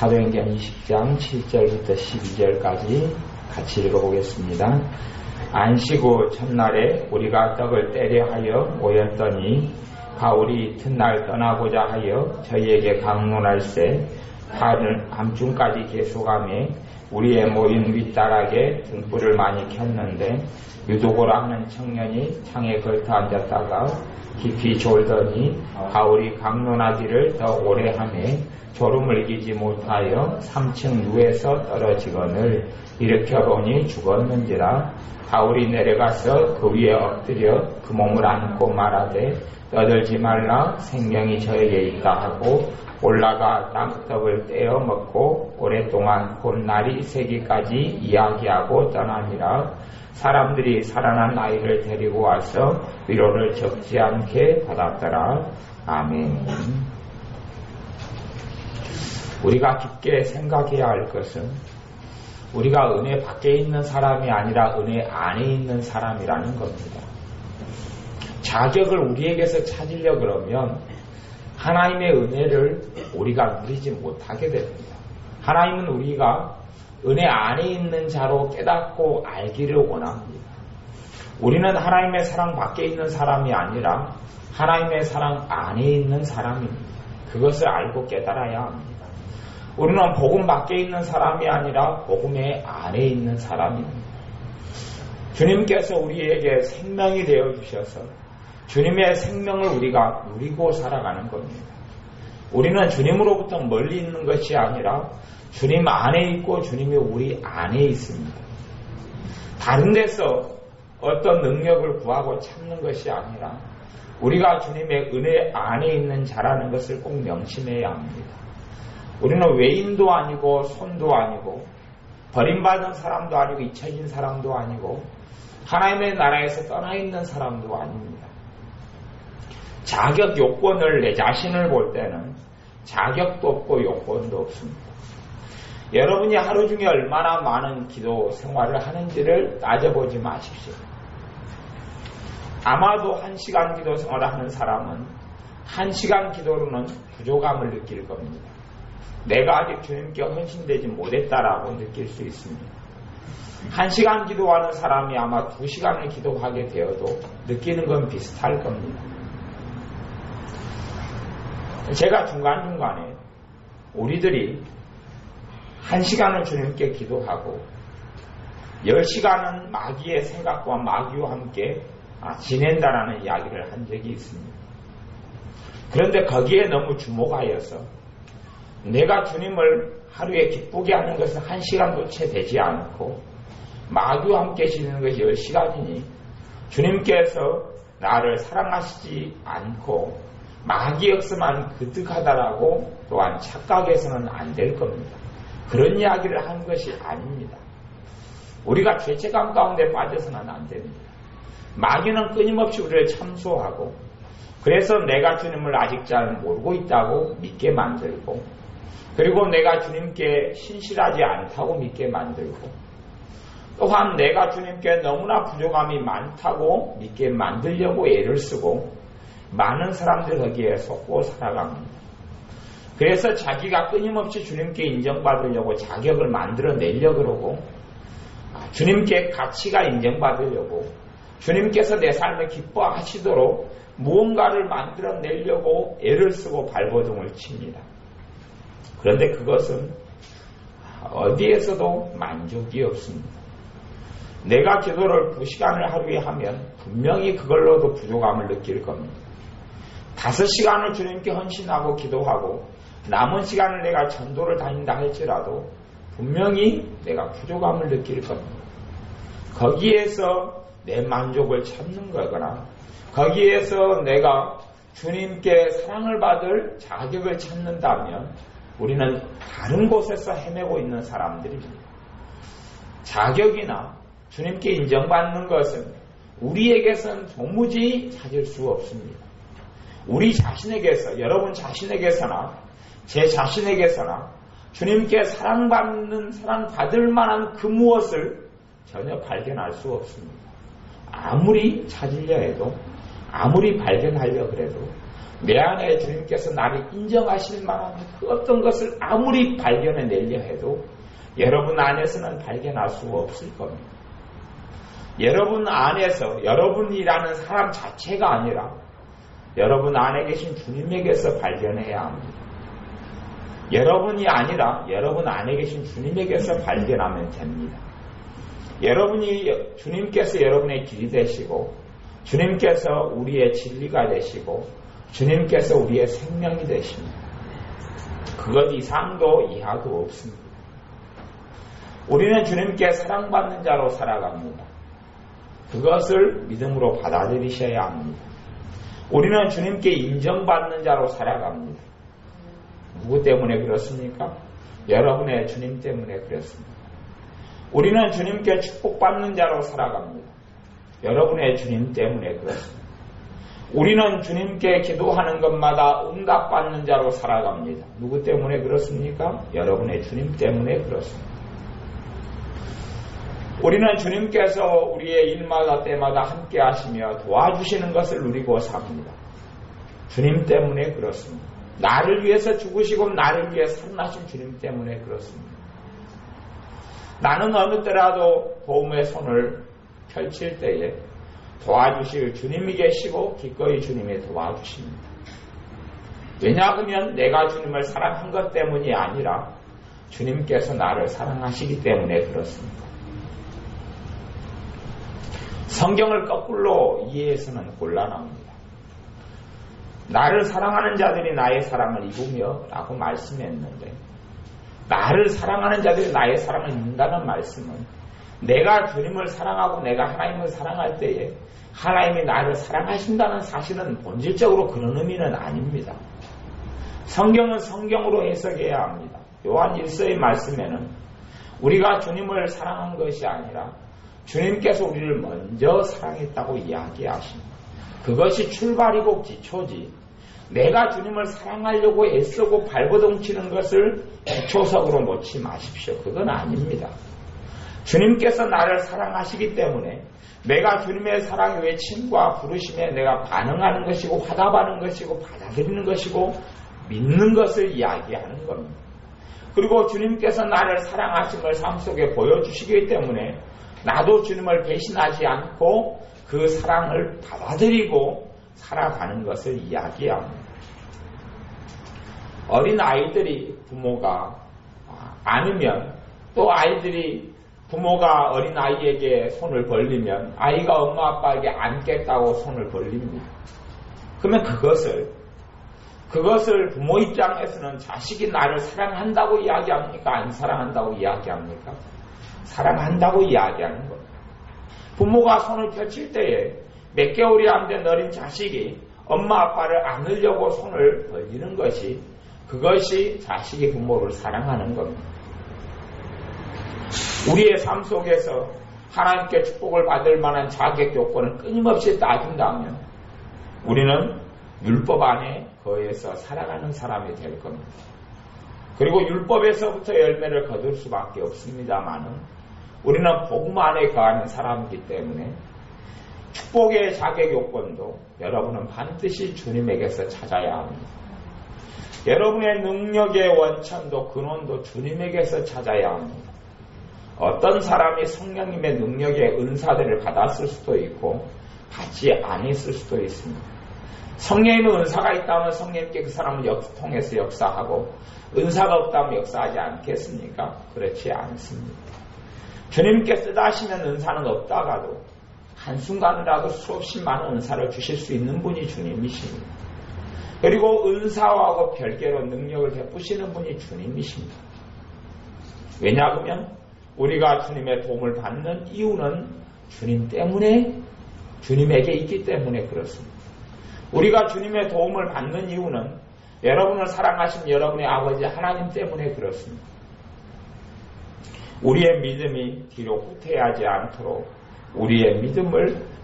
사도행전 20장 7절부터 12절까지 같이 읽어보겠습니다. 안식 후 첫날에 우리가 떡을 떼려 하여 모였더니 바울이 이튿날 떠나고자 하여 저희에게 강론할세 밤중까지 계속하며 우리의 모인 윗다락에 등불을 많이 켰는데 유도고라 하는 청년이 창에 걸터 앉았다가 깊이 졸더니 바울이 강론하기를 더 오래 하매 졸음을 이기지 못하여 3층 누에서 떨어지거늘 일으켜보니 죽었는지라. 바울이 내려가서 그 위에 엎드려 그 몸을 안고 말하되 떠들지 말라, 생명이 저에게 있다 하고 올라가 땅떡을 떼어 먹고 오랫동안 곧날이 새기까지 이야기하고 떠나니라. 사람들이 살아난 아이를 데리고 와서 위로를 적지 않게 받았더라. 아멘. 우리가 깊게 생각해야 할 것은 우리가 은혜 밖에 있는 사람이 아니라 은혜 안에 있는 사람이라는 겁니다. 자격을 우리에게서 찾으려 그러면 하나님의 은혜를 우리가 누리지 못하게 됩니다. 하나님은 우리가 은혜 안에 있는 자로 깨닫고 알기를 원합니다. 우리는 하나님의 사랑 밖에 있는 사람이 아니라 하나님의 사랑 안에 있는 사람입니다. 그것을 알고 깨달아야 합니다. 우리는 복음 밖에 있는 사람이 아니라 복음의 안에 있는 사람입니다. 주님께서 우리에게 생명이 되어주셔서 주님의 생명을 우리가 누리고 살아가는 겁니다. 우리는 주님으로부터 멀리 있는 것이 아니라 주님 안에 있고 주님이 우리 안에 있습니다. 다른 데서 어떤 능력을 구하고 찾는 것이 아니라 우리가 주님의 은혜 안에 있는 자라는 것을 꼭 명심해야 합니다. 우리는 외인도 아니고 손도 아니고 버림받은 사람도 아니고 잊혀진 사람도 아니고 하나님의 나라에서 떠나 있는 사람도 아닙니다. 자격 요건을 내 자신을 볼 때는 자격도 없고 요건도 없습니다. 여러분이 하루 중에 얼마나 많은 기도 생활을 하는지를 따져보지 마십시오. 아마도 1시간 기도 생활을 하는 사람은 1시간 기도로는 부족함을 느낄 겁니다. 내가 아직 주님께 헌신되지 못했다라고 느낄 수 있습니다. 1시간 기도하는 사람이 아마 2시간을 기도하게 되어도 느끼는 건 비슷할 겁니다. 제가 중간중간에 우리들이 1시간을 주님께 기도하고 10시간은 마귀의 생각과 마귀와 함께 지낸다라는 이야기를 한 적이 있습니다. 그런데 거기에 너무 주목하여서 내가 주님을 하루에 기쁘게 하는 것은 1시간도 채 되지 않고 마귀와 함께 지내는 것이 10시간이니 주님께서 나를 사랑하시지 않고 마귀 역사만 그득하다라고 또한 착각해서는 안 될 겁니다. 그런 이야기를 한 것이 아닙니다. 우리가 죄책감 가운데 빠져서는 안 됩니다. 마귀는 끊임없이 우리를 참소하고 그래서 내가 주님을 아직 잘 모르고 있다고 믿게 만들고 그리고 내가 주님께 신실하지 않다고 믿게 만들고 또한 내가 주님께 너무나 부족함이 많다고 믿게 만들려고 애를 쓰고 많은 사람들 거기에 속고 살아갑니다. 그래서 자기가 끊임없이 주님께 인정받으려고 자격을 만들어내려고 그러고 주님께 가치가 인정받으려고 주님께서 내 삶을 기뻐하시도록 무언가를 만들어내려고 애를 쓰고 발버둥을 칩니다. 그런데 그것은 어디에서도 만족이 없습니다. 내가 기도를 2시간을 하루에 하면 분명히 그걸로도 부족함을 느낄 겁니다. 5시간을 주님께 헌신하고 기도하고 남은 시간을 내가 전도를 다닌다 할지라도 분명히 내가 부족함을 느낄 겁니다. 거기에서 내 만족을 찾는 거거나 거기에서 내가 주님께 사랑을 받을 자격을 찾는다면 우리는 다른 곳에서 헤매고 있는 사람들입니다. 자격이나 주님께 인정받는 것은 우리에게선 도무지 찾을 수 없습니다. 우리 자신에게서, 여러분 자신에게서나 제 자신에게서나 주님께 사랑받을 만한 그 무엇을 전혀 발견할 수 없습니다. 아무리 찾으려 해도 아무리 발견하려 그래도 내 안에 주님께서 나를 인정하실 만한 그 어떤 것을 아무리 발견해내려 해도 여러분 안에서는 발견할 수가 없을 겁니다. 여러분 안에서 여러분이라는 사람 자체가 아니라 여러분 안에 계신 주님에게서 발견해야 합니다. 여러분이 아니라 여러분 안에 계신 주님에게서 발견하면 됩니다. 주님께서 여러분의 길이 되시고 주님께서 우리의 진리가 되시고 주님께서 우리의 생명이 되십니다. 그것 이상도 이하도 없습니다. 우리는 주님께 사랑받는 자로 살아갑니다. 그것을 믿음으로 받아들이셔야 합니다. 우리는 주님께 인정받는 자로 살아갑니다. 누구 때문에 그렇습니까? 여러분의 주님 때문에 그렇습니다. 우리는 주님께 축복받는 자로 살아갑니다. 여러분의 주님 때문에 그렇습니다. 우리는 주님께 기도하는 것마다 응답받는 자로 살아갑니다. 누구 때문에 그렇습니까? 여러분의 주님 때문에 그렇습니다. 우리는 주님께서 우리의 일마다 때마다 함께 하시며 도와주시는 것을 누리고 삽니다. 주님 때문에 그렇습니다. 나를 위해서 죽으시고 나를 위해 살아나신 주님 때문에 그렇습니다. 나는 어느 때라도 도움의 손을 펼칠 때에 도와주실 주님이 계시고 기꺼이 주님이 도와주십니다. 왜냐하면 내가 주님을 사랑한 것 때문이 아니라 주님께서 나를 사랑하시기 때문에 그렇습니다. 성경을 거꾸로 이해해서는 곤란합니다. 나를 사랑하는 자들이 나의 사랑을 입으며 라고 말씀했는데 나를 사랑하는 자들이 나의 사랑을 입는다는 말씀은 내가 주님을 사랑하고 내가 하나님을 사랑할 때에 하나님이 나를 사랑하신다는 사실은 본질적으로 그런 의미는 아닙니다. 성경은 성경으로 해석해야 합니다. 요한 1서의 말씀에는 우리가 주님을 사랑한 것이 아니라 주님께서 우리를 먼저 사랑했다고 이야기하십니다. 그것이 출발이고 기초지 내가 주님을 사랑하려고 애쓰고 발버둥치는 것을 기초석으로 놓지 마십시오. 그건 아닙니다. 주님께서 나를 사랑하시기 때문에 내가 주님의 사랑의 외침과 부르심에 내가 반응하는 것이고 화답하는 것이고 받아들이는 것이고 믿는 것을 이야기하는 겁니다. 그리고 주님께서 나를 사랑하심을 삶 속에 보여주시기 때문에 나도 주님을 배신하지 않고 그 사랑을 받아들이고 살아가는 것을 이야기합니다. 어린 아이들이 부모가 안으면 또 아이들이 부모가 어린 아이에게 손을 벌리면 아이가 엄마 아빠에게 안겠다고 손을 벌립니다. 그러면 그것을 부모 입장에서는 자식이 나를 사랑한다고 이야기합니까? 안 사랑한다고 이야기합니까? 사랑한다고 이야기하는 겁니다. 부모가 손을 펼칠 때에 몇 개월이 안 된 어린 자식이 엄마 아빠를 안으려고 손을 벌리는 그것이 자식이 부모를 사랑하는 겁니다. 우리의 삶 속에서 하나님께 축복을 받을 만한 자격 요건을 끊임없이 따진다면 우리는 율법 안에 거해서 살아가는 사람이 될 겁니다. 그리고 율법에서부터 열매를 거둘 수밖에 없습니다만은 우리는 복음 안에 거하는 사람이기 때문에 축복의 자격 요건도 여러분은 반드시 주님에게서 찾아야 합니다. 여러분의 능력의 원천도 근원도 주님에게서 찾아야 합니다. 어떤 사람이 성령님의 능력의 은사들을 받았을 수도 있고 받지 않았을 수도 있습니다. 성령님의 은사가 있다면 성령님께 그 사람을 통해서 역사하고 은사가 없다면 역사하지 않겠습니까? 그렇지 않습니다. 주님께 쓰다시면 은사는 없다가도 한순간이라도 수없이 많은 은사를 주실 수 있는 분이 주님이십니다. 그리고 은사하고 별개로 능력을 베푸시는 분이 주님이십니다. 왜냐하면 우리가 주님의 도움을 받는 이유는 주님 때문에 주님에게 있기 때문에 그렇습니다. 우리가 주님의 도움을 받는 이유는 여러분을 사랑하신 여러분의 아버지 하나님 때문에 그렇습니다. 우리의 믿음이 뒤로 후퇴하지 않도록 우리의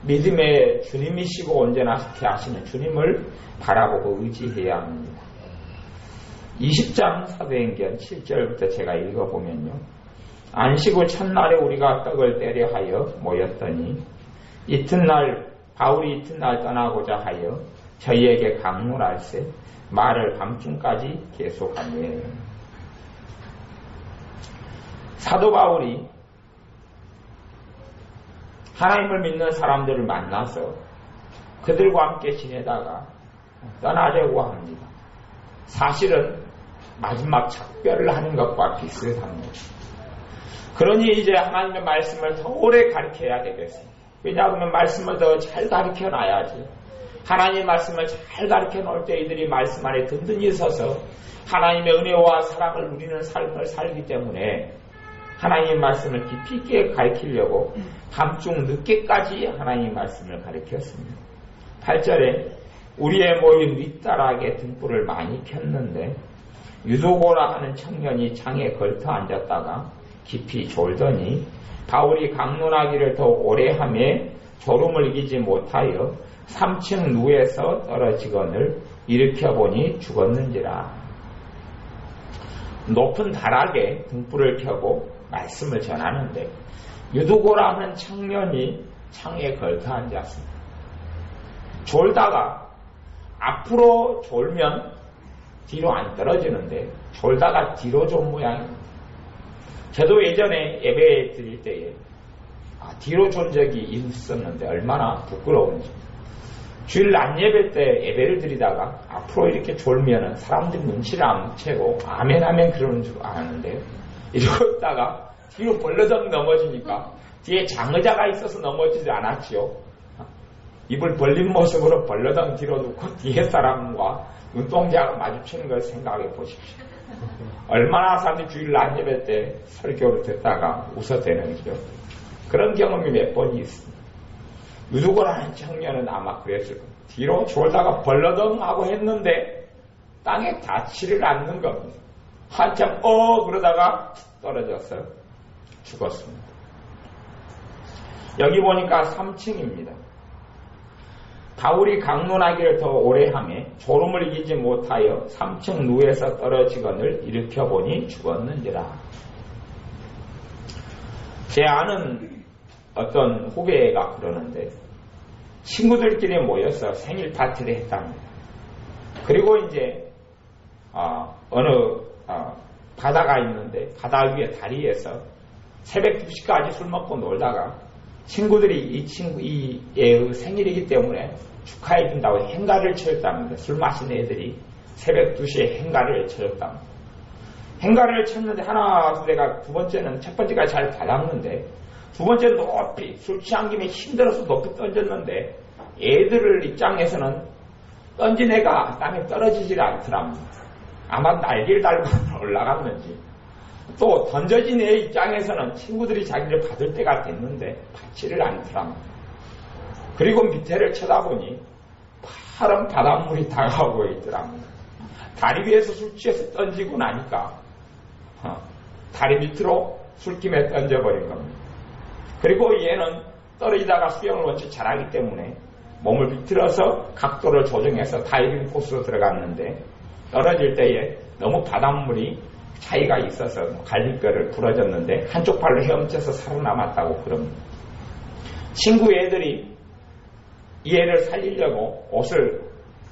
믿음의 주님이시고 언제나 함께 하시는 주님을 바라보고 의지해야 합니다. 20장 사도행전 7절부터 제가 읽어보면요. 안식 후 첫날에 우리가 떡을 떼려 하여 모였더니 바울이 이튿날 떠나고자 하여 저희에게 강론할세 말을 밤중까지 계속하네. 사도 바울이 하나님을 믿는 사람들을 만나서 그들과 함께 지내다가 떠나려고 합니다. 사실은 마지막 작별을 하는 것과 비슷합니다. 그러니 이제 하나님의 말씀을 더 오래 가르쳐야 되겠습니다. 왜냐하면 말씀을 더 잘 가르쳐 놔야지. 하나님의 말씀을 잘 가르쳐 놓을 때 이들이 말씀 안에 든든히 서서 하나님의 은혜와 사랑을 누리는 삶을 살기 때문에 하나님의 말씀을 깊이 있게 가르치려고 밤중 늦게까지 하나님의 말씀을 가르쳤습니다. 8절에 우리의 모임 윗다락에 등불을 많이 켰는데 유도고라 하는 청년이 창에 걸터 앉았다가 깊이 졸더니 바울이 강론하기를 더 오래 하며 졸음을 이기지 못하여 3층 누에서 떨어지거늘 일으켜보니 죽었는지라. 높은 다락에 등불을 켜고 말씀을 전하는데 유두고라 하는 청년이 창에 걸터 앉았습니다. 졸다가 앞으로 졸면 뒤로 안 떨어지는데 졸다가 뒤로 존 모양입니다. 저도 예전에 예배 드릴 때에 뒤로 존 적이 있었는데 얼마나 부끄러운지. 주일 낮 예배 때 예배를 드리다가 앞으로 이렇게 졸면은 사람들이 눈치를 안 채고 아멘 아멘 그러는 줄 아는데 이러고 있다가 뒤로 벌러덩 넘어지니까 뒤에 장의자가 있어서 넘어지지 않았지요. 입을 벌린 모습으로 벌러덩 뒤로 놓고 뒤에 사람과 눈동자가 마주치는 걸 생각해 보십시오. 얼마나 사람들이 주일 낮 예배 때 설교를 듣다가 웃어대는지요. 그런 경험이 몇 번이 있습니다. 유두고라는 청년은 아마 그랬을 겁니다. 뒤로 졸다가 벌러덩 하고 했는데 땅에 닿지를 않는 겁니다. 한참 그러다가 떨어져서 죽었습니다. 여기 보니까 3층입니다. 바울이 강론하기를 더 오래 하며 졸음을 이기지 못하여 3층 누에서 떨어지거늘 일으켜보니 죽었는지라. 제 아는 어떤 후배가 그러는데 친구들끼리 모여서 생일 파티를 했답니다. 그리고 이제 어느 바다가 있는데 바다 위에 다리에서 새벽 2시까지 술 먹고 놀다가 친구들이 이 애의 생일이기 때문에 축하해준다고 행가를 쳐줬답니다. 술 마신 애들이 새벽 2시에 행가를 쳐줬답니다. 행가를 쳤는데 하나, 두 대가 두 번째는 첫 번째가 잘 받았는데 두 번째는 높이 술 취한 김에 힘들어서 높이 던졌는데 애들 입장에서는 던진 애가 땅에 떨어지질 않더랍니다. 아마 날개를 달고 올라갔는지 또 던져진 애 입장에서는 친구들이 자기를 받을 때가 됐는데 받지를 않더랍니다. 그리고 밑에를 쳐다보니 파란 바닷물이 다가오고 있더랍니다. 다리 위에서 술 취해서 던지고 나니까 다리 밑으로 술김에 던져버린 겁니다. 그리고 얘는 떨어지다가 수영을 원체 잘하기 때문에 몸을 비틀어서 각도를 조정해서 다이빙 코스로 들어갔는데 떨어질 때에 너무 바닷물이 차이가 있어서 갈비뼈를 부러졌는데 한쪽 발로 헤엄쳐서 살아남았다고 그럽니다. 친구 애들이 이 애를 살리려고 옷을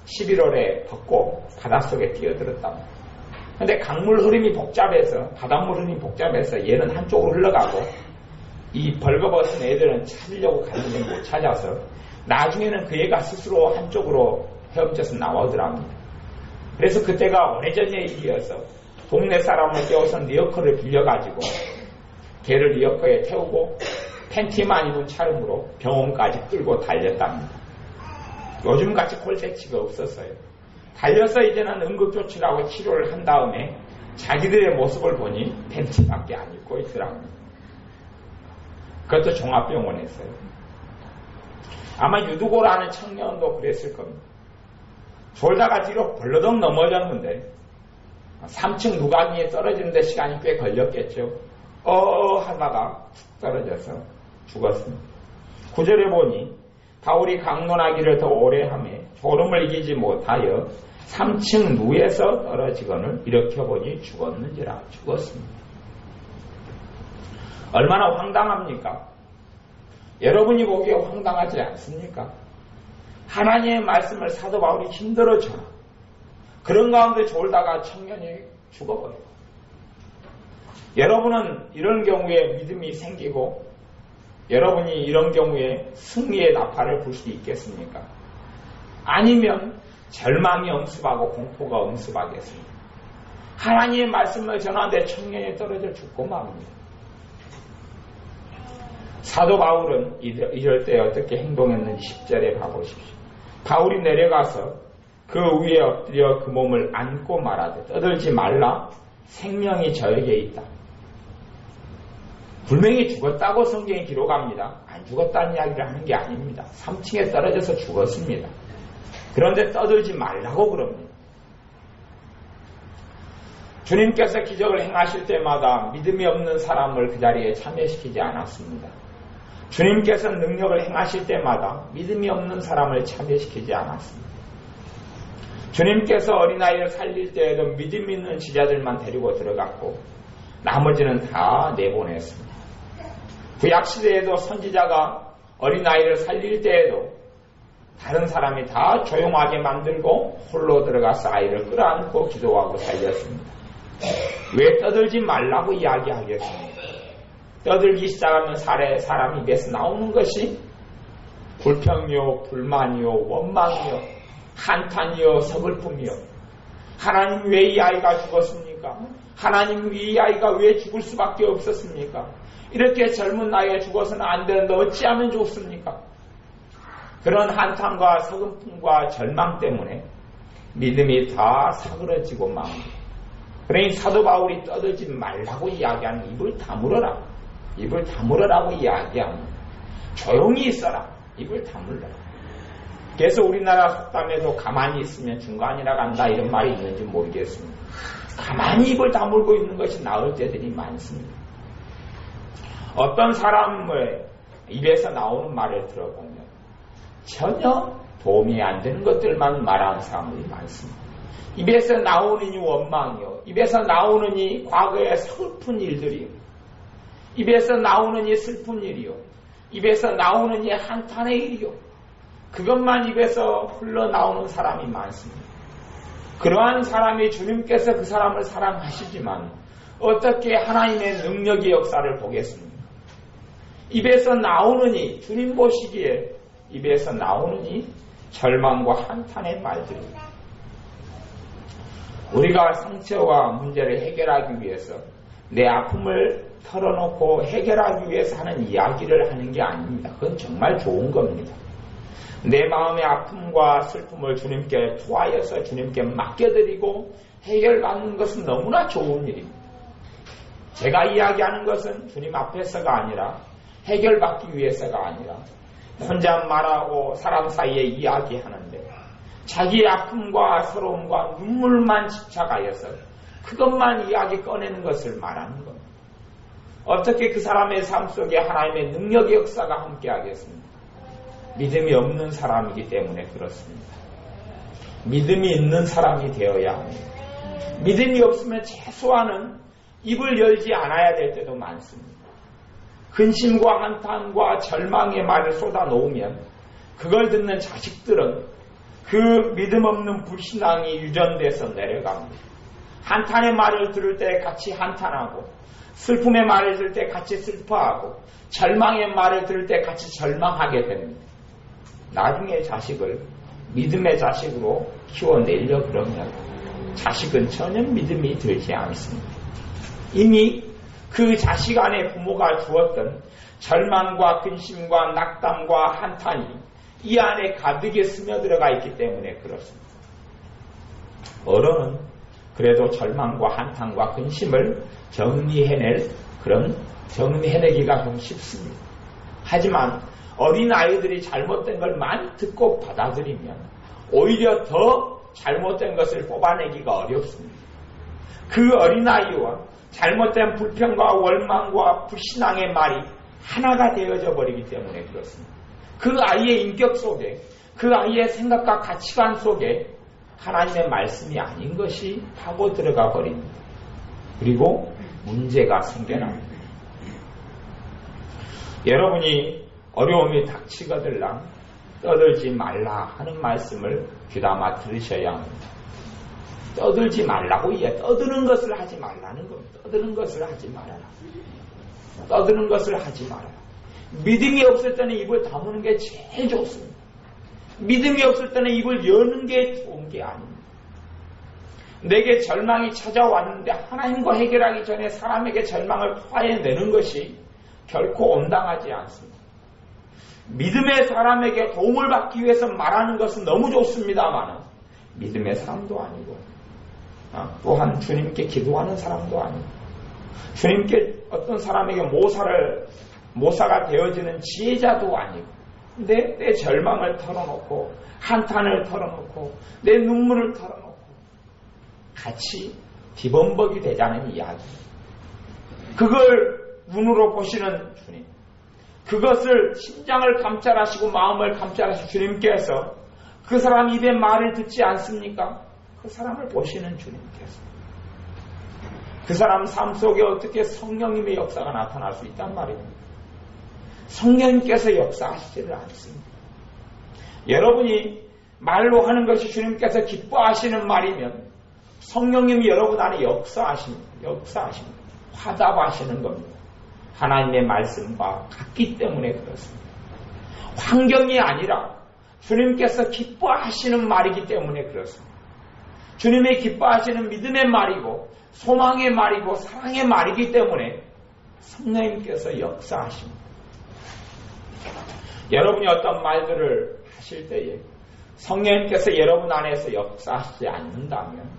11월에 벗고 바닷속에 뛰어들었답니다. 근데 강물 흐름이 복잡해서 바닷물 흐름이 복잡해서 얘는 한쪽으로 흘러가고 이 벌거벗은 애들은 찾으려고 갔는데 못 찾아서 나중에는 그 애가 스스로 한쪽으로 헤엄쳐서 나오더랍니다. 그래서 그때가 오래전의 일이어서 동네 사람을 깨워서 리어커를 빌려가지고 걔를 리어커에 태우고 팬티만 입은 차량으로 병원까지 끌고 달렸답니다. 요즘같이 콜택시가 없었어요. 달려서 이제는 응급조치라고 치료를 한 다음에 자기들의 모습을 보니 팬티밖에 안 입고 있더랍니다. 그것도 종합병원에서요. 아마 유두고라는 청년도 그랬을 겁니다. 졸다가 뒤로 벌러덩 넘어졌는데 3층 누각위에 떨어지는데 시간이 꽤 걸렸겠죠. 하다가 툭 떨어져서 죽었습니다. 9절에 보니 바울이 강론하기를 더 오래 하며 졸음을 이기지 못하여 3층 누에서 떨어지거늘 일으켜보니 죽었는지라. 죽었습니다. 얼마나 황당합니까? 여러분이 보기에 황당하지 않습니까? 하나님의 말씀을 사도 바울이 힘들어 전하. 그런 가운데 졸다가 청년이 죽어버려요. 여러분은 이런 경우에 믿음이 생기고 여러분이 이런 경우에 승리의 나팔을 불 수 있겠습니까? 아니면 절망이 엄습하고 공포가 엄습하겠습니까? 하나님의 말씀을 전하는데 청년이 떨어져 죽고 맙니다. 사도 바울은 이럴 때 어떻게 행동했는지 10절에 봐보십시오. 바울이 내려가서 그 위에 엎드려 그 몸을 안고 말하되 떠들지 말라 생명이 저에게 있다. 분명히 죽었다고 성경이 기록합니다. 안 죽었다는 이야기를 하는 게 아닙니다. 3층에 떨어져서 죽었습니다. 그런데 떠들지 말라고 그럽니다. 주님께서 기적을 행하실 때마다 믿음이 없는 사람을 그 자리에 참여시키지 않았습니다. 주님께서 능력을 행하실 때마다 믿음이 없는 사람을 참여시키지 않았습니다. 주님께서 어린아이를 살릴 때에도 믿음 있는 지자들만 데리고 들어갔고 나머지는 다 내보냈습니다. 구약시대에도 선지자가 어린아이를 살릴 때에도 다른 사람이 다 조용하게 만들고 홀로 들어가서 아이를 끌어안고 기도하고 살렸습니다. 왜 떠들지 말라고 이야기하겠습니까? 떠들기 시작하면 사람 입에서 나오는 것이 불평이요, 불만이요, 원망이요, 한탄이요, 서글픔이요. 하나님 왜 이 아이가 죽었습니까? 하나님 이 아이가 왜 죽을 수밖에 없었습니까? 이렇게 젊은 나이에 죽어서는 안 되는데 어찌하면 좋습니까? 그런 한탄과 서글픔과 절망 때문에 믿음이 다 사그러지고 맙니다. 그러니 사도 바울이 떠들지 말라고 이야기하는 입을 다물어라. 입을 다물으라고 이야기합니다. 조용히 있어라. 입을 다물라. 그래서 우리나라 속담에도 가만히 있으면 중간이라 간다 이런 말이 있는지 모르겠습니다. 가만히 입을 다물고 있는 것이 나을 때들이 많습니다. 어떤 사람의 입에서 나오는 말을 들어보면 전혀 도움이 안 되는 것들만 말하는 사람들이 많습니다. 입에서 나오는 이 원망이요. 입에서 나오는 이 과거의 슬픈 일들이요. 입에서 나오는 이 슬픈 일이요. 입에서 나오는 이 한탄의 일이요. 그것만 입에서 흘러나오는 사람이 많습니다. 그러한 사람이 주님께서 그 사람을 사랑하시지만 어떻게 하나님의 능력의 역사를 보겠습니까? 입에서 나오느니 주님 보시기에 입에서 나오느니 절망과 한탄의 말들입니다. 우리가 상처와 문제를 해결하기 위해서 내 아픔을 털어놓고 해결하기 위해서 하는 이야기를 하는 게 아닙니다. 그건 정말 좋은 겁니다. 내 마음의 아픔과 슬픔을 주님께 토하여서 주님께 맡겨드리고 해결받는 것은 너무나 좋은 일입니다. 제가 이야기하는 것은 주님 앞에서가 아니라 해결받기 위해서가 아니라 혼자 말하고 사람 사이에 이야기하는데 자기의 아픔과 서러움과 눈물만 집착하여서 그것만 이야기 꺼내는 것을 말하는 겁니다. 어떻게 그 사람의 삶 속에 하나님의 능력의 역사가 함께하겠습니까? 믿음이 없는 사람이기 때문에 그렇습니다. 믿음이 있는 사람이 되어야 합니다. 믿음이 없으면 최소한은 입을 열지 않아야 될 때도 많습니다. 근심과 한탄과 절망의 말을 쏟아놓으면 그걸 듣는 자식들은 그 믿음 없는 불신앙이 유전돼서 내려갑니다. 한탄의 말을 들을 때 같이 한탄하고 슬픔의 말을 들을 때 같이 슬퍼하고 절망의 말을 들을 때 같이 절망하게 됩니다. 나중에 자식을 믿음의 자식으로 키워내려 그러면 자식은 전혀 믿음이 들지 않습니다. 이미 그 자식 안에 부모가 주었던 절망과 근심과 낙담과 한탄이 이 안에 가득히 스며들어가 있기 때문에 그렇습니다. 어른은 그래도 절망과 한탄과 근심을 정리해내기가 좀 쉽습니다. 하지만 어린아이들이 잘못된 걸 많이 듣고 받아들이면 오히려 더 잘못된 것을 뽑아내기가 어렵습니다. 그 어린아이와 잘못된 불평과 원망과 불신앙의 말이 하나가 되어져 버리기 때문에 그렇습니다. 그 아이의 인격 속에, 그 아이의 생각과 가치관 속에 하나님의 말씀이 아닌 것이 파고 들어가 버립니다. 그리고 문제가 생겨납니다. 여러분이 어려움이 닥치거들랑 떠들지 말라 하는 말씀을 귀담아 들으셔야 합니다. 떠들지 말라고 떠드는 것을 하지 말라는 겁니다. 떠드는 것을 하지 말아라. 떠드는 것을 하지 말아라. 믿음이 없을 때는 입을 다무는 게 제일 좋습니다. 믿음이 없을 때는 입을 여는 게 좋은 게 아닙니다. 내게 절망이 찾아왔는데 하나님과 해결하기 전에 사람에게 절망을 토해내는 것이 결코 온당하지 않습니다. 믿음의 사람에게 도움을 받기 위해서 말하는 것은 너무 좋습니다만 믿음의 사람도 아니고 또한 주님께 기도하는 사람도 아니고 주님께 어떤 사람에게 모사가 되어지는 지혜자도 아니고 내 절망을 털어놓고 한탄을 털어놓고 내 눈물을 털어놓고 같이 뒤범벅이 되자는 이야기. 그걸 눈으로 보시는 주님, 그것을 심장을 감찰하시고 마음을 감찰하시고 주님께서 그 사람 입에 말을 듣지 않습니까? 그 사람을 보시는 주님께서 그 사람 삶 속에 어떻게 성령님의 역사가 나타날 수 있단 말입니다. 성령님께서 역사하시지를 않습니다. 여러분이 말로 하는 것이 주님께서 기뻐하시는 말이면 성령님이 여러분 안에 역사하십니다. 화답하시는 겁니다. 하나님의 말씀과 같기 때문에 그렇습니다. 환경이 아니라 주님께서 기뻐하시는 말이기 때문에 그렇습니다. 주님의 기뻐하시는 믿음의 말이고 소망의 말이고 사랑의 말이기 때문에 성령님께서 역사하십니다. 여러분이 어떤 말들을 하실 때에 성령님께서 여러분 안에서 역사하시지 않는다면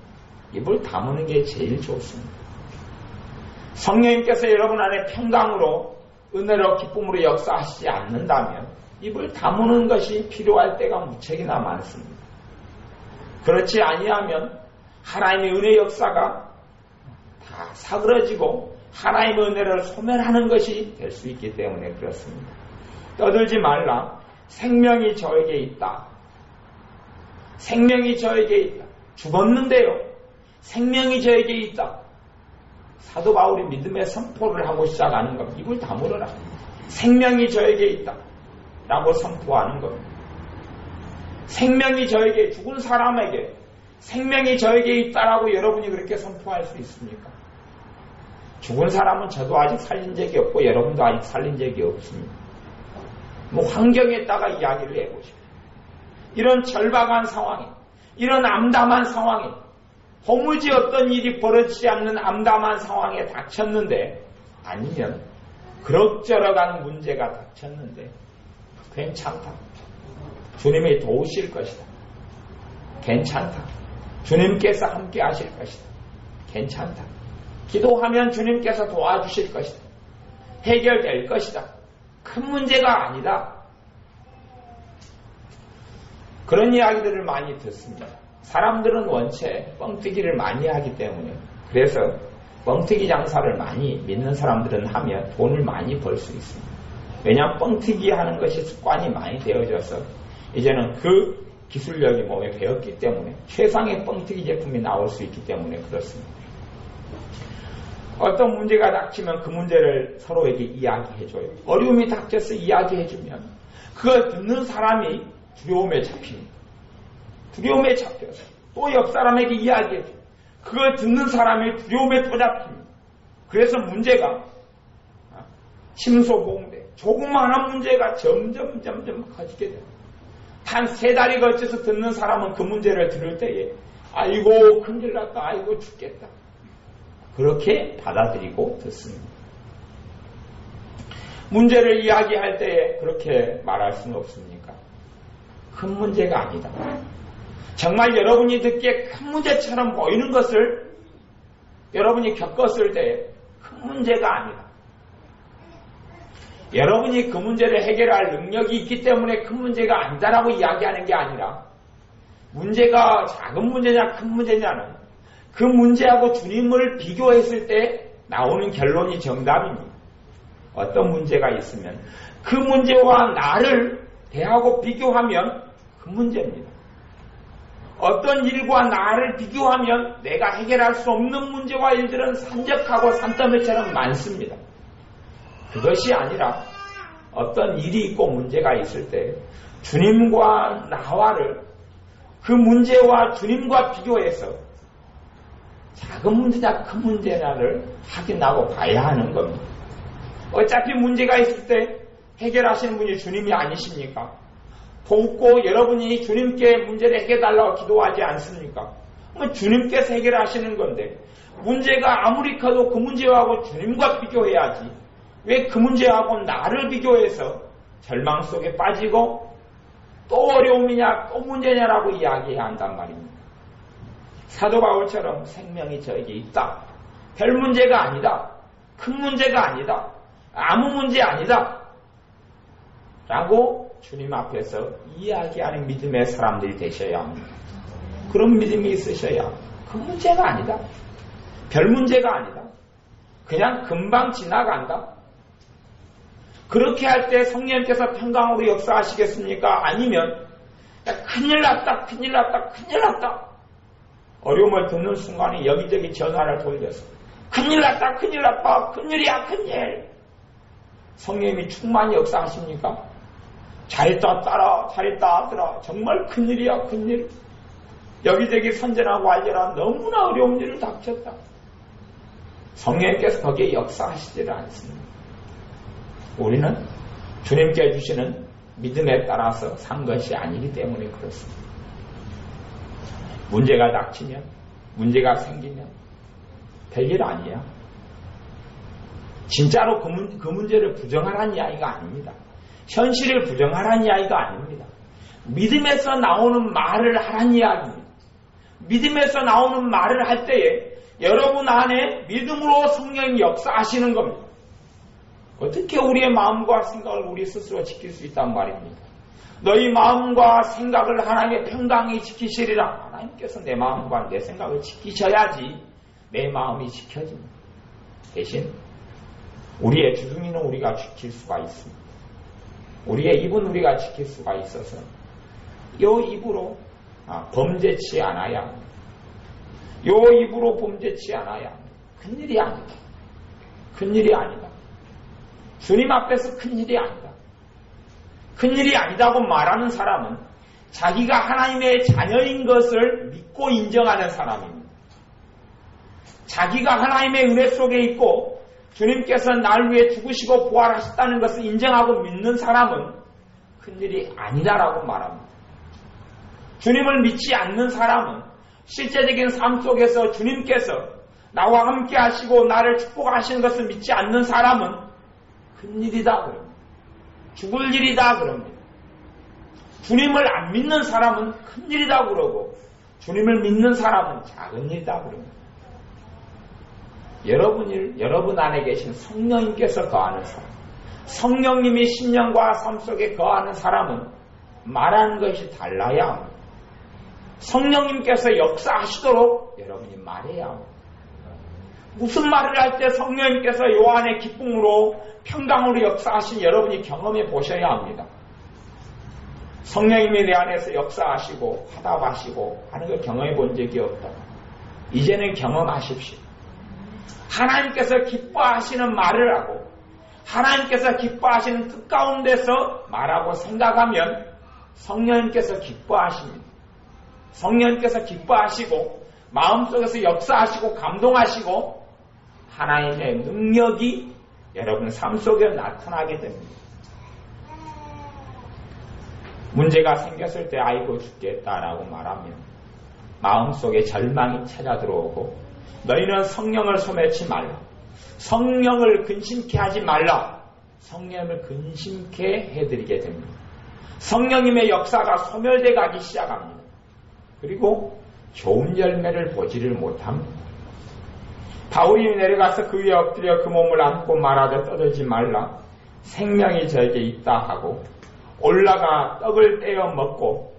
입을 다무는 게 제일 좋습니다. 성령님께서 여러분 안에 평강으로 은혜로 기쁨으로 역사하시지 않는다면 입을 다무는 것이 필요할 때가 무척이나 많습니다. 그렇지 아니하면 하나님의 은혜 역사가 다 사그러지고 하나님의 은혜를 소멸하는 것이 될 수 있기 때문에 그렇습니다. 떠들지 말라. 생명이 저에게 있다. 생명이 저에게 있다. 죽었는데요. 생명이 저에게 있다. 사도 바울이 믿음의 선포를 하고 시작하는 겁니다. 입을 다물어라. 생명이 저에게 있다. 라고 선포하는 겁니다. 생명이 저에게, 죽은 사람에게 생명이 저에게 있다라고 여러분이 그렇게 선포할 수 있습니까? 죽은 사람은 저도 아직 살린 적이 없고 여러분도 아직 살린 적이 없습니다. 환경에다가 이야기를 해보십시오. 이런 절박한 상황에, 이런 암담한 상황에, 도무지 어떤 일이 벌어지지 않는 암담한 상황에 닥쳤는데, 아니면 그럭저럭한 문제가 닥쳤는데 괜찮다. 주님이 도우실 것이다. 괜찮다. 주님께서 함께 하실 것이다. 괜찮다. 기도하면 주님께서 도와주실 것이다. 해결될 것이다. 큰 문제가 아니다. 그런 이야기들을 많이 듣습니다. 사람들은 원체 뻥튀기를 많이 하기 때문에, 그래서 뻥튀기 장사를 많이 믿는 사람들은 하면 돈을 많이 벌 수 있습니다. 왜냐하면 뻥튀기 하는 것이 습관이 많이 되어져서 이제는 그 기술력이 몸에 배웠기 때문에 최상의 뻥튀기 제품이 나올 수 있기 때문에 그렇습니다. 어떤 문제가 닥치면 그 문제를 서로에게 이야기해줘요. 어려움이 닥쳐서 이야기해주면 그걸 듣는 사람이 두려움에 잡힙니다. 두려움에 잡혀서 또 옆 사람에게 이야기해줘요. 그걸 듣는 사람이 두려움에 또 잡힙니다. 그래서 문제가 침소봉대, 조그마한 문제가 점점 커지게 됩니다. 단 3달이 걸쳐서 듣는 사람은 그 문제를 들을 때에 아이고 큰일 났다, 아이고 죽겠다, 그렇게 받아들이고 듣습니다. 문제를 이야기할 때에 그렇게 말할 수는 없습니까? 큰 문제가 아니다. 정말 여러분이 듣기에 큰 문제처럼 보이는 것을 여러분이 겪었을 때 큰 문제가 아니다. 여러분이 그 문제를 해결할 능력이 있기 때문에 큰 문제가 아니다라고 이야기하는 게 아니라, 문제가 작은 문제냐 큰 문제냐는 그 문제하고 주님을 비교했을 때 나오는 결론이 정답입니다. 어떤 문제가 있으면 그 문제와 나를 대하고 비교하면 그 문제입니다. 어떤 일과 나를 비교하면 내가 해결할 수 없는 문제와 일들은 산적하고 산더미처럼 많습니다. 그것이 아니라 어떤 일이 있고 문제가 있을 때 주님과 나와를 그 문제와 주님과 비교해서 작은 문제냐 큰 문제냐를 확인하고 봐야 하는 겁니다. 어차피 문제가 있을 때 해결하시는 분이 주님이 아니십니까? 돕고 여러분이 주님께 문제를 해결달라고 기도하지 않습니까? 주님께서 해결하시는 건데 문제가 아무리 커도 그 문제하고 주님과 비교해야지 왜 그 문제하고 나를 비교해서 절망 속에 빠지고 또 어려움이냐 또 문제냐라고 이야기해야 한단 말입니다. 사도 바울처럼 생명이 저에게 있다. 별 문제가 아니다. 큰 문제가 아니다. 아무 문제 아니다. 라고 주님 앞에서 이야기하는 믿음의 사람들이 되셔야 합니다. 그런 믿음이 있으셔야 그 문제가 아니다. 별 문제가 아니다. 그냥 금방 지나간다. 그렇게 할 때 성령님께서 평강으로 역사하시겠습니까? 아니면 큰일 났다, 큰일 났다, 큰일 났다. 어려움을 듣는 순간에 여기저기 전화를 돌려서 큰일 났다, 큰일 났다, 큰일이야, 큰일. 성령님이 충만히 역사하십니까? 잘했다, 따라, 잘했다, 따라. 정말 큰일이야, 큰일. 여기저기 선전하고 알려라. 너무나 어려운 일을 닥쳤다. 성령님께서 거기에 역사하시지를 않습니다. 우리는 주님께 주시는 믿음에 따라서 산 것이 아니기 때문에 그렇습니다. 문제가 닥치면, 문제가 생기면 별일 아니야. 진짜로 그 문제를 부정하라는 이야기가 아닙니다. 현실을 부정하라는 이야기가 아닙니다. 믿음에서 나오는 말을 하라는 이야기입니다. 믿음에서 나오는 말을 할 때에 여러분 안에 믿음으로 성령이 역사하시는 겁니다. 어떻게 우리의 마음과 생각을 우리 스스로 지킬 수 있단 말입니까? 너희 마음과 생각을 하나님의 평강히 지키시리라. 하나님께서 내 마음과 내 생각을 지키셔야지 내 마음이 지켜집니다. 대신 우리의 주둥이는 우리가 지킬 수가 있습니다. 우리의 입은 우리가 지킬 수가 있어서 이 입으로 범죄치 않아야 합니다. 이 입으로 범죄치 않아야 합니다. 큰일이 아니다. 큰일이 아니다. 주님 앞에서 큰일이 아니다. 큰일이 아니다고 말하는 사람은 자기가 하나님의 자녀인 것을 믿고 인정하는 사람입니다. 자기가 하나님의 은혜 속에 있고 주님께서 날 위해 죽으시고 부활하셨다는 것을 인정하고 믿는 사람은 큰일이 아니다라고 말합니다. 주님을 믿지 않는 사람은 실제적인 삶 속에서 주님께서 나와 함께 하시고 나를 축복하시는 것을 믿지 않는 사람은 큰일이다 그럽니다. 죽을 일이다 그럽니다. 주님을 안 믿는 사람은 큰일이다 그러고 주님을 믿는 사람은 작은 일이다 그럽니다. 여러분 안에 계신 성령님께서 거하는 사람, 성령님이 신령과 삶 속에 거하는 사람은 말하는 것이 달라야 합니다. 성령님께서 역사하시도록 여러분이 말해야 합니다. 무슨 말을 할 때 성령님께서 요 안에 기쁨으로 평강으로 역사하신 여러분이 경험해 보셔야 합니다. 성령님이 내 안에서 역사하시고 화답하시고 하는 걸 경험해 본 적이 없다. 이제는 경험하십시오. 하나님께서 기뻐하시는 말을 하고 하나님께서 기뻐하시는 뜻 가운데서 말하고 생각하면 성령님께서 기뻐하십니다. 성령님께서 기뻐하시고 마음속에서 역사하시고 감동하시고 하나님의 능력이 여러분 삶 속에 나타나게 됩니다. 문제가 생겼을 때 아이고 죽겠다라고 말하면 마음속에 절망이 찾아들어오고 너희는 성령을 소매치 말라. 성령을 근심케 하지 말라. 성령을 근심케 해드리게 됩니다. 성령님의 역사가 소멸돼 가기 시작합니다. 그리고 좋은 열매를 보지를 못합니다. 바울이 내려가서 그 위에 엎드려 그 몸을 안고 말하되 떠들지 말라. 생명이 저에게 있다 하고 올라가 떡을 떼어 먹고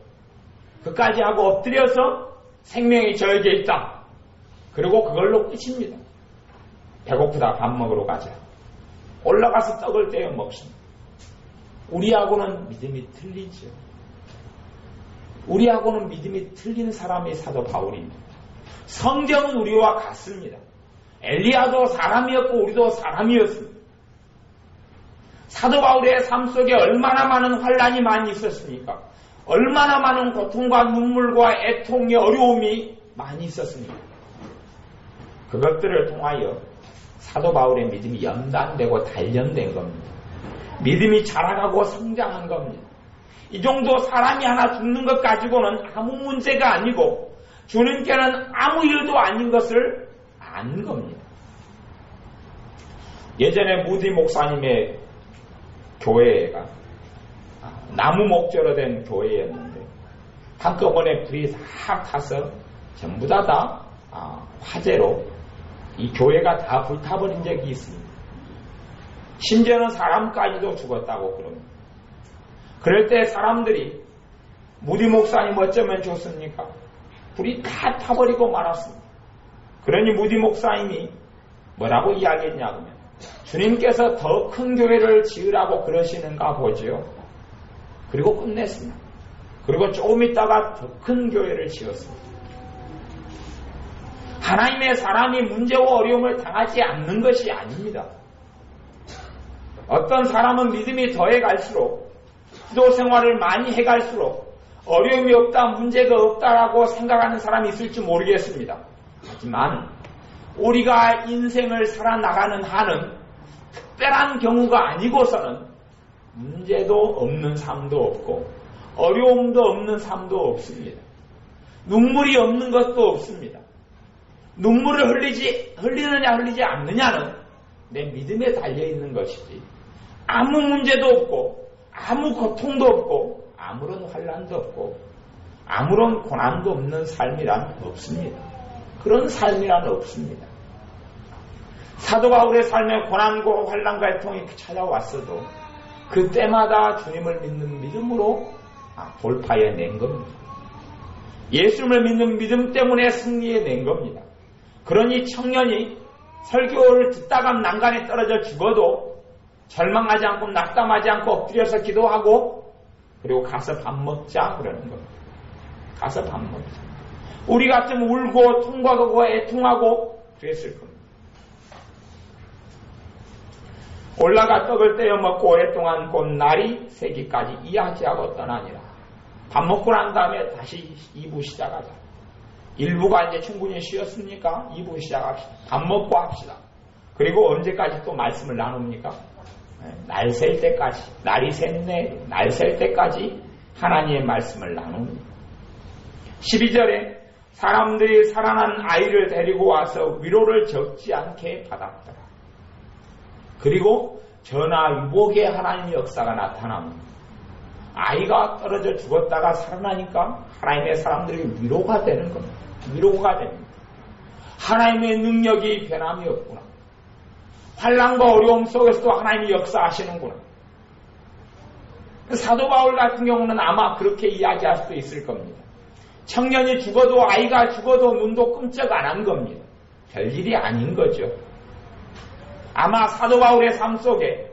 그까지 하고 엎드려서 생명이 저에게 있다. 그리고 그걸로 끝입니다. 배고프다 밥 먹으러 가자. 올라가서 떡을 떼어 먹습니다. 우리하고는 믿음이 틀리죠. 우리하고는 믿음이 틀린 사람이 사도 바울입니다. 성경은 우리와 같습니다. 엘리야도 사람이었고 우리도 사람이었습니다. 사도 바울의 삶 속에 얼마나 많은 환란이 많이 있었습니까? 얼마나 많은 고통과 눈물과 애통의 어려움이 많이 있었습니까? 그것들을 통하여 사도 바울의 믿음이 연단되고 단련된 겁니다. 믿음이 자라가고 성장한 겁니다. 이 정도 사람이 하나 죽는 것 가지고는 아무 문제가 아니고 주님께는 아무 일도 아닌 것을 아는 겁니다. 예전에 무디 목사님의 교회가 나무 목재로 된 교회였는데 한꺼번에 불이 다 타서 전부 다 화재로 이 교회가 다 불타버린 적이 있습니다. 심지어는 사람까지도 죽었다고 그럽니다. 그럴 때 사람들이 무디 목사님 어쩌면 좋습니까? 불이 다 타버리고 말았습니다. 그러니 무디 목사님이 뭐라고 이야기했냐면 주님께서 더 큰 교회를 지으라고 그러시는가 보죠. 그리고 끝냈습니다. 그리고 조금 있다가 더 큰 교회를 지었습니다. 하나님의 사람이 문제와 어려움을 당하지 않는 것이 아닙니다. 어떤 사람은 믿음이 더해갈수록 기도 생활을 많이 해갈수록 어려움이 없다, 문제가 없다라고 생각하는 사람이 있을지 모르겠습니다. 하지만 우리가 인생을 살아나가는 한은 특별한 경우가 아니고서는 문제도 없는 삶도 없고 어려움도 없는 삶도 없습니다. 눈물이 없는 것도 없습니다. 눈물을 흘리느냐 흘리지 않느냐는 내 믿음에 달려있는 것이지 아무 문제도 없고 아무 고통도 없고 아무런 환난도 없고 아무런 고난도 없는 삶이란 없습니다. 그런 삶이란 없습니다. 사도 바울의 삶에 고난과 환난과 애통이 찾아왔어도 그때마다 주님을 믿는 믿음으로 돌파해낸 겁니다. 예수님을 믿는 믿음 때문에 승리해낸 겁니다. 그러니 청년이 설교를 듣다가 난간에 떨어져 죽어도 절망하지 않고 낙담하지 않고 엎드려서 기도하고 그리고 가서 밥 먹자 그러는 겁니다. 가서 밥 먹자. 우리 같으면 울고 통과하고 애통하고 그랬을 겁니다. 올라가 떡을 떼어 먹고 오랫동안 곧 날이 새기까지 이야기하고 떠나니라. 밥 먹고 난 다음에 다시 2부 시작하자. 1부가 이제 충분히 쉬었으니까 2부 시작합시다. 밥 먹고 합시다. 그리고 언제까지 또 말씀을 나눕니까? 날 셀 때까지, 날이 샜네, 날 셀 때까지 하나님의 말씀을 나눕니다. 12절에 사람들이 살아난 아이를 데리고 와서 위로를 적지 않게 받았더라. 그리고 전화위복의 하나님의 역사가 나타납니다. 아이가 떨어져 죽었다가 살아나니까 하나님의 사람들이 위로가 되는 겁니다. 위로가 됩니다. 하나님의 능력이 변함이 없구나. 환난과 어려움 속에서도 하나님이 역사하시는구나. 사도 바울 같은 경우는 아마 그렇게 이야기할 수도 있을 겁니다. 청년이 죽어도 아이가 죽어도 눈도 끔찍 안 한 겁니다. 별일이 아닌 거죠. 아마 사도 바울의 삶 속에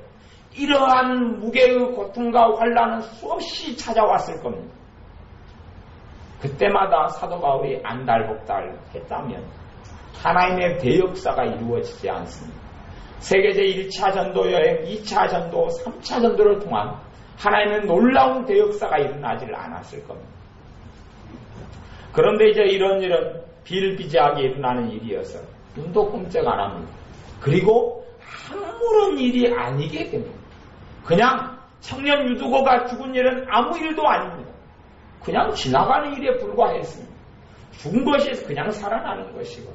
이러한 무게의 고통과 환난은 수없이 찾아왔을 겁니다. 그때마다 사도 바울이 안달복달 했다면 하나님의 대역사가 이루어지지 않습니다. 세계제 1차 전도 여행, 2차 전도, 3차 전도를 통한 하나님의 놀라운 대역사가 일어나지를 않았을 겁니다. 그런데 이제 이런 비일비재하게 일어나는 일이어서 눈도 끔찍 안 합니다. 그리고 아무런 일이 아니게 됩니다. 그냥 청년 유두고가 죽은 일은 아무 일도 아닙니다. 그냥 지나가는 일에 불과했습니다. 죽은 것이 그냥 살아나는 것이고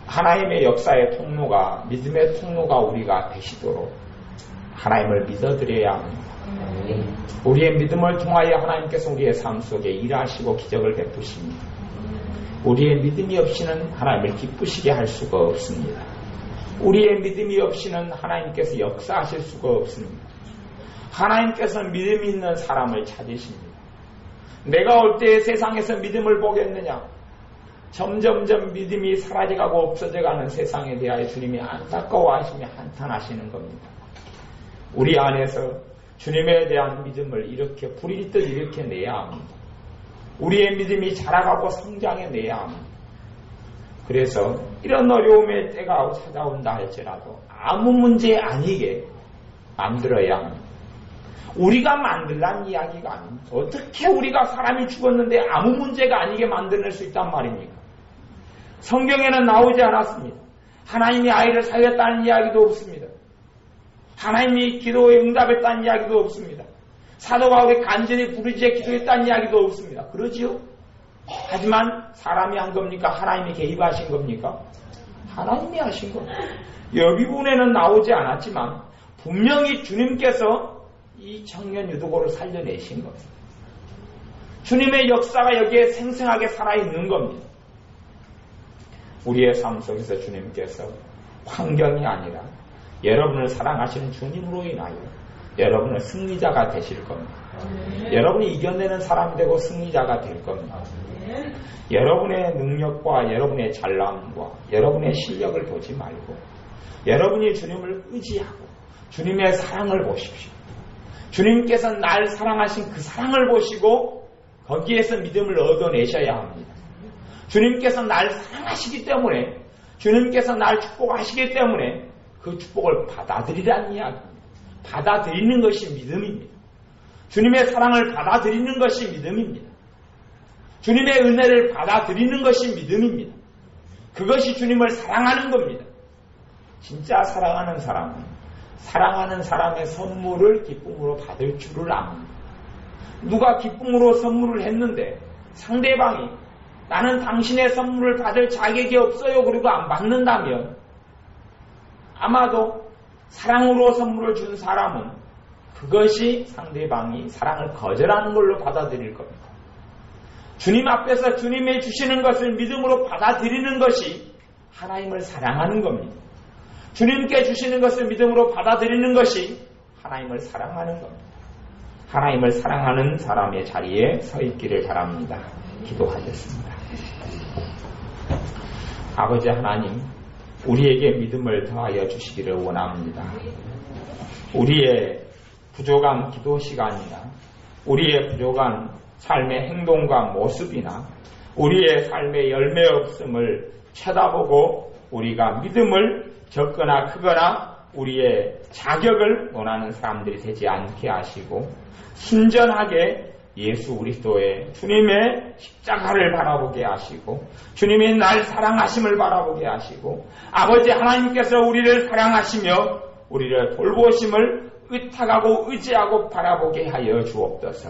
하나님의 역사의 통로가 믿음의 통로가 우리가 되시도록 하나님을 믿어드려야 합니다. 우리의 믿음을 통하여 하나님께서 우리의 삶 속에 일하시고 기적을 베푸십니다. 우리의 믿음이 없이는 하나님을 기쁘시게 할 수가 없습니다. 우리의 믿음이 없이는 하나님께서 역사하실 수가 없습니다. 하나님께서는 믿음이 있는 사람을 찾으십니다. 내가 올 때 세상에서 믿음을 보겠느냐? 점점점 믿음이 사라져가고 없어져가는 세상에 대하여 주님이 안타까워하시며 한탄하시는 겁니다. 우리 안에서 주님에 대한 믿음을 이렇게 불일 듯 이렇게 내야 합니다. 우리의 믿음이 자라가고 성장해내야 합니다. 그래서 이런 어려움의 때가 찾아온다 할지라도 아무 문제 아니게 만들어야 합니다. 우리가 만들란 이야기가 아닙니다. 어떻게 우리가 사람이 죽었는데 아무 문제가 아니게 만들어낼 수 있단 말입니까? 성경에는 나오지 않았습니다. 하나님이 아이를 살렸다는 이야기도 없습니다. 하나님이 기도에 응답했다는 이야기도 없습니다. 사도 바울이 간절히 부르짖어 기도했다는 이야기도 없습니다. 그러지요? 하지만 사람이 한 겁니까? 하나님이 개입하신 겁니까? 하나님이 하신 겁니다. 여기 부분에는 나오지 않았지만 분명히 주님께서 이 청년 유두고를 살려내신 겁니다. 주님의 역사가 여기에 생생하게 살아있는 겁니다. 우리의 삶 속에서 주님께서 환경이 아니라 여러분을 사랑하시는 주님으로 인하여 여러분은 승리자가 되실 겁니다. 여러분이 이겨내는 사람이 되고 승리자가 될 겁니다. 여러분의 능력과 여러분의 잘남과 여러분의 실력을 보지 말고 여러분이 주님을 의지하고 주님의 사랑을 보십시오. 주님께서 날 사랑하신 그 사랑을 보시고 거기에서 믿음을 얻어내셔야 합니다. 주님께서 날 사랑하시기 때문에 주님께서 날 축복하시기 때문에 그 축복을 받아들이라는 이야기입니다. 받아들이는 것이 믿음입니다. 주님의 사랑을 받아들이는 것이 믿음입니다. 주님의 은혜를 받아들이는 것이 믿음입니다. 그것이 주님을 사랑하는 겁니다. 진짜 사랑하는 사람은 사랑하는 사람의 선물을 기쁨으로 받을 줄을 압니다. 누가 기쁨으로 선물을 했는데 상대방이 나는 당신의 선물을 받을 자격이 없어요 그리고 안 받는다면 아마도 사랑으로 선물을 준 사람은 그것이 상대방이 사랑을 거절하는 걸로 받아들일 겁니다. 주님 앞에서 주님이 주시는 것을 믿음으로 받아들이는 것이 하나님을 사랑하는 겁니다. 주님께 주시는 것을 믿음으로 받아들이는 것이 하나님을 사랑하는 겁니다. 하나님을 사랑하는 사람의 자리에 서 있기를 바랍니다. 기도하겠습니다. 아버지 하나님, 우리에게 믿음을 더하여 주시기를 원합니다. 우리의 부족한 기도 시간이나 우리의 부족한 삶의 행동과 모습이나 우리의 삶의 열매 없음을 쳐다보고 우리가 믿음을 적거나 크거나 우리의 자격을 논하는 사람들이 되지 않게 하시고 순전하게 예수 그리스도의 주님의 십자가를 바라보게 하시고 주님이 날 사랑하심을 바라보게 하시고 아버지 하나님께서 우리를 사랑하시며 우리를 돌보심을 의탁하고 의지하고 바라보게 하여 주옵소서.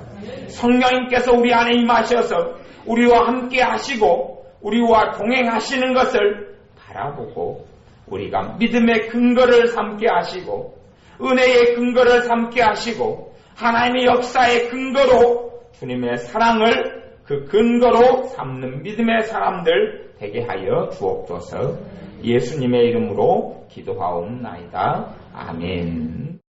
성령님께서 우리 안에 임하셔서 우리와 함께 하시고 우리와 동행하시는 것을 바라보고 우리가 믿음의 근거를 삼게 하시고 은혜의 근거를 삼게 하시고 하나님의 역사의 근거로 주님의 사랑을 그 근거로 삼는 믿음의 사람들 되게 하여 주옵소서. 예수님의 이름으로 기도하옵나이다. 아멘.